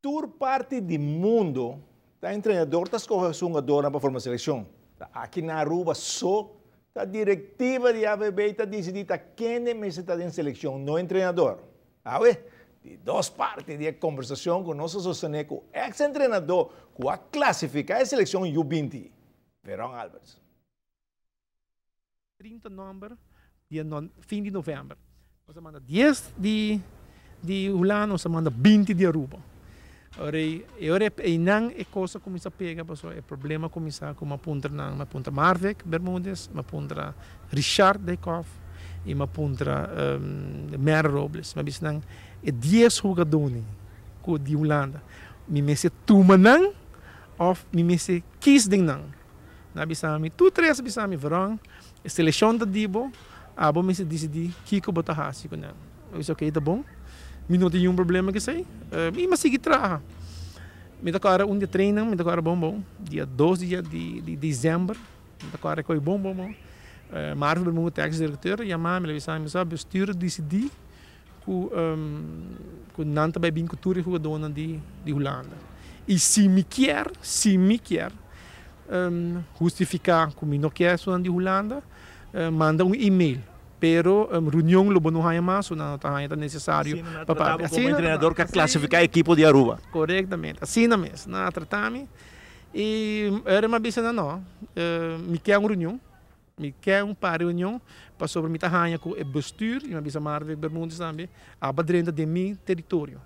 Tour parte do mundo, tá treinador está escolhendo jogador para formar seleção. Aqui na Aruba só a diretiva de AVB está decidindo quem está em seleção, não é treinador. De duas partes de conversação com nosso sostenedor, com o ex-treinador, que a classificar a seleção U20, Verão Alves. 30 de novembro, fim de novembro. Você manda 10 de Holanda, você manda 20 de Aruba. Ora não é coisa que começa a pegar, é problema começar com uma punta Marvek Bermudes, uma punta Richard Dekoff e uma punta Mer Robles. Mas não é 10 jogadores de Holanda. Me se tuma não, ou me se quis de não. Na bisami, tu três bisami verão, a seleção da Dibo, a bom me se decidi que eu botar hasi com não. Isso ok, tá bom? Me não tem problema que sei. E mas seguir trabalhar. Me dá agora dia treino, me dá agora bom. Dia 12 de dezembro, me dá agora coi bom. Marvel Bermuda tax diretor, e a mãe me disse, sabe, bestuur decidi que não também bem cultura e dona de Holanda. E se me quer justificar que me não quer de Holanda, manda e-mail. Pero reunião lo não há mais, não está necessário para como treinador que classificar a equipe de Aruba. Corretamente, assim mesmo, não tratamos. E era uma vez não, me quer uma reunião, me quer par de reunião para sobre me tahanha com o bestuur, e uma vez a Marvel Bermudes também, a badrenda de meu território,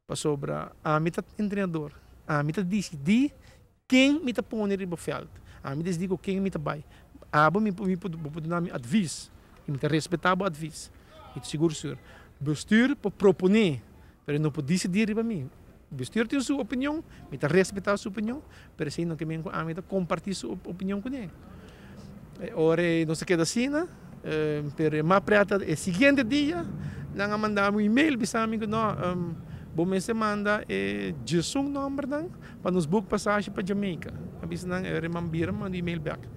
para sobre a mim treinador, a mim decidir quem me tá põe no veld, a mim decidir quem me tá vai, a me pode dar advice. E me respeitar o advice. E seguro senhor. Bestuur pode proponer, mas não pode decidir para mim. Bestuur tem sua opinião, me respeitar sua opinião, mas assim não que me compartilhar sua opinião com ele. Ora não se queda assim, mas mais prata o seguinte dia, não mandar um e-mail para mim que não, bom me se manda Jesus número para nos book passagem para Jamaica. Abis não remambira manda e-mail back.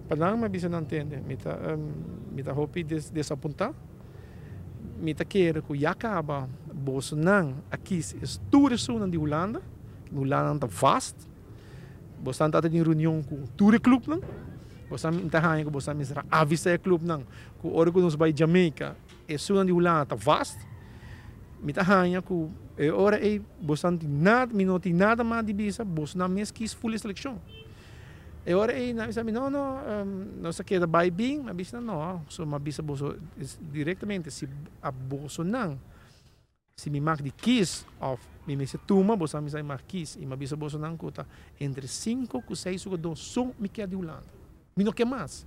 Padang mabisa não entende, mita hopi desapuntar, mita querer que já acaba, bolso não aqui estuda sunan de Holanda está vast, bolso não está em reunião com o tour club não, bolso não está aí com bolso não está avisa club não, que hora que nos vai Jamaica, sunan de Holanda está vast, mita aí com hora bolso não tem nada mais de bisa, bolso não mesmo quis full seleção. E ora sabe não se queda vai bem, mas não, so mabisa bolso diretamente se a bolso não, se me marca de kiss of me se tuma bolso me sai marquis e mabisa bolso não conta entre 5 e 6 jogadores são me quer de Holanda, me não quer mais.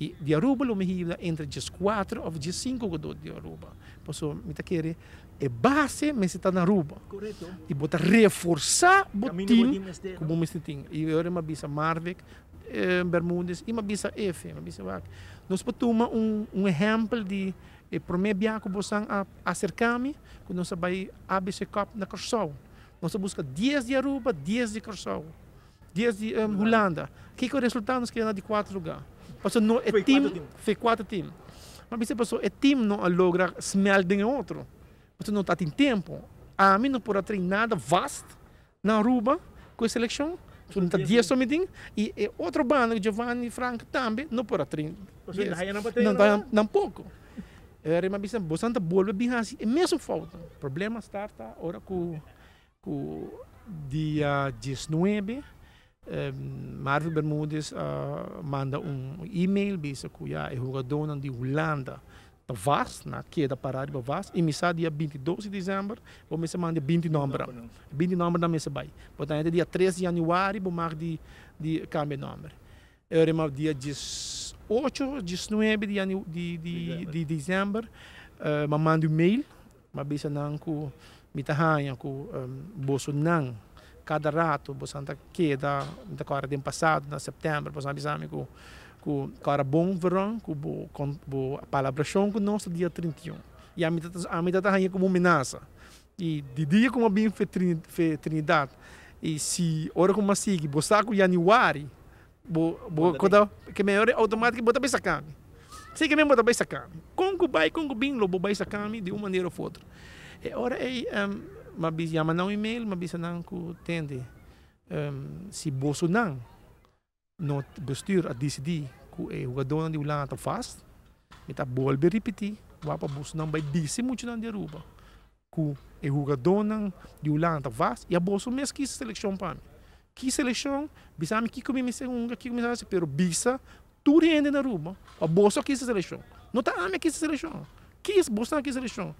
E de Aruba lo me hiva entre 4 ou 5 jogadores de Aruba, posso me tá querer é base me se tá na Aruba. Correto. E bota reforçar o time como me tem. E eu uma bisa Marvek, Bermudes e uma bisa F, uma bisa Vac. Nós podemos um exemplo de primeiro dia que você acercar-me, que nós vai ABC Cup na Corsol. Nós busca 10 de Aruba, 10 de Corsol, 10 de Holanda. Que é o resultado nós queremos de 4 lugares. Porque não é time, foi 4 times. Mas você passou é time não logra smelting em outro. Você não está em tempo. A mim não pode treinar nada vasto na Aruba com a seleção. Você não está 10 somente. E outro bando, Giovanni Franco também, não pode treinar. Não pouco. Era uma vez, você não está bolando bem assim. É mesmo falta. O problema está agora com dia 19. Marvel Bermudes manda e-mail bisa kuya jogador de Holanda da vast na queda parada vast e misa dia 22 de dezembro vou me manda 20 número da mesa vai portanto dia 3 de janeiro vou mar de cambio número era mais dia 18 19 de dezembro manda e-mail mas bisa não com mitahanha com bolso não cada rato, você não queda, não agora tem passado, na setembro, você sabe que cara bom verão, com a palabração que nós dia 31. E a mim está aí como ameaça. E de dia como bem foi Trinidade. E se hora como sigue, você com januário, que melhor automático bota bem sacar. Sei que mesmo bota bem sacar. Com que bem, lo vai sacar de uma maneira ou outra. E ora mabisa yaman ng email, mabisa nang ku tende. Si boso nang not bestuur at DCD ku jogador di ulang ata fast. Mita bolbe ripeti, wapa boso nang by DC muito nang di Aruba. Ku jogador nang di ulang ata fast, ya boso mes kis seleksyon pa. Kis seleksyon, bisa mi kiko mi unga kiko mi sa pero bisa tudo ainda na Aruba. A boso kis seleksyon. Nota ame kis seleksyon. Kis boso nang kis seleksyon.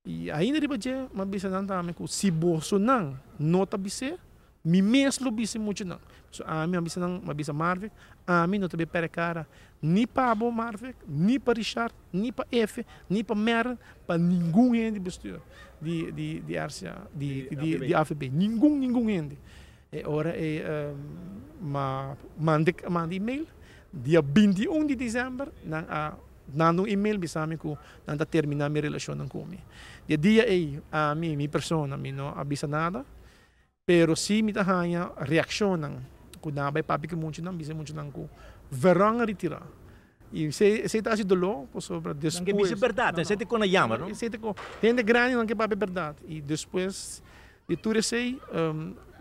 E ainda riba je, mabisa nang tame ku si boso nang nota bise, mi meslo bise muito nang. So ami mabisa nang mabisa Marvick, ami nota be pere cara, ni pa Abo Marvick, ni pa Richard, ni pa F, ni pa Mer, pa ninguém ainda bestuur di Arcia, di AFB, ninguém ainda. E ora mande email dia 21 de dezembro nang email bisami ko nang terminar mi relasyon ng kumi. Dia mi persona mi no abisa nada, pero si mi tahanya reaksyon ng kunabay papi ko muncho nang bisa muncho nang ko verang retira. E se tá dolo sobre depois. Não é verdade, você tem que na yama, não? Você tem que tem grande não que papi verdade. E depois de tudo sei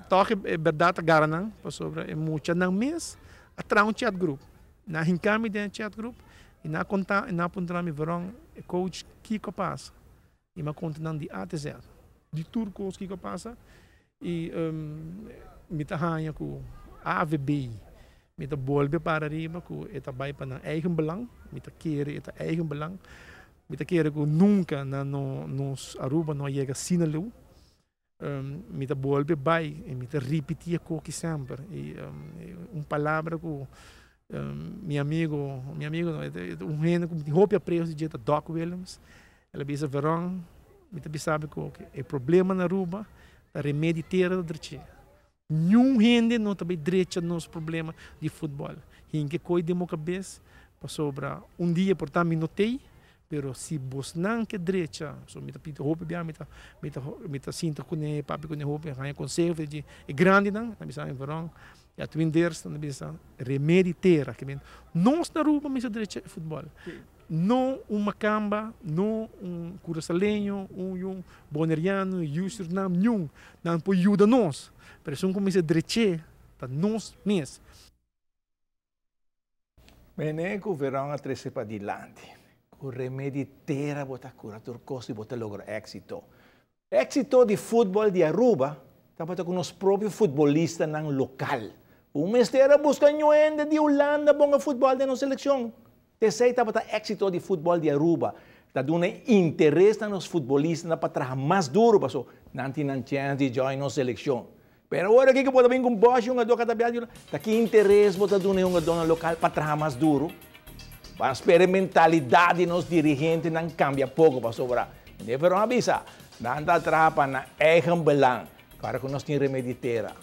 toque verdade garanang sobre mucha nang mes atra um chat group. Na hinkami den chat group e na conta na punta mi verang coach Kiko passa. E ma conta nang di A te Z. Di turcos Kiko passa e mi tahanya ko AVB. Met de bolbe para riba ku eta bai pa ng eigen belang, met de kere eta eigen belang. Met de kere ku nunca na nos Aruba no llega sinalo. Met de bolbe bai e met de repetir ko sempre. E palavra ku meu amigo um reno com roupa preso de Doc Williams. Ela bisa verão, met de sabe ko é problema na Aruba, a remediar derche. Nenhum rende não também direito nos problemas de futebol. Hinke coi demo cabeça para sobra dia por tanto minutei, pero se vos não que direito, so mita pito roupa bem mita sinta com ne papi com ne roupa, ganha conselho de é grande não, na bisa em verão, e a twinders na bisa remediar que bem. Nós na Aruba misa direito futebol. Não Macamba, não Curaçalenho, Boneriano, Surinam, nenhum, não pode ajudar nós. Pero são como se direito, tá nós mesmos. Bene, o verão a trece para dilante. O remédio terra bota cura turcos e bota logra êxito. Êxito de futebol de Aruba, tá bota com os próprios futebolistas não local. O mestre busca nhoende de Holanda bom futebol de nossa seleção. Terceiro, está êxito de futebol de Aruba. Está dando interesse nos futebolistas para trabalhar mais duro, para não ter chance de jogar na seleção. Pero agora que pode vir com bosch, um jogador cada vez está aqui interesse para dar um jogador local para trabalhar mais duro. Para esperar a mentalidade dos dirigentes não cambia pouco para sobrar. De verão avisa, não está trabalhando na eigen belang, para que nós tenhamos remediar.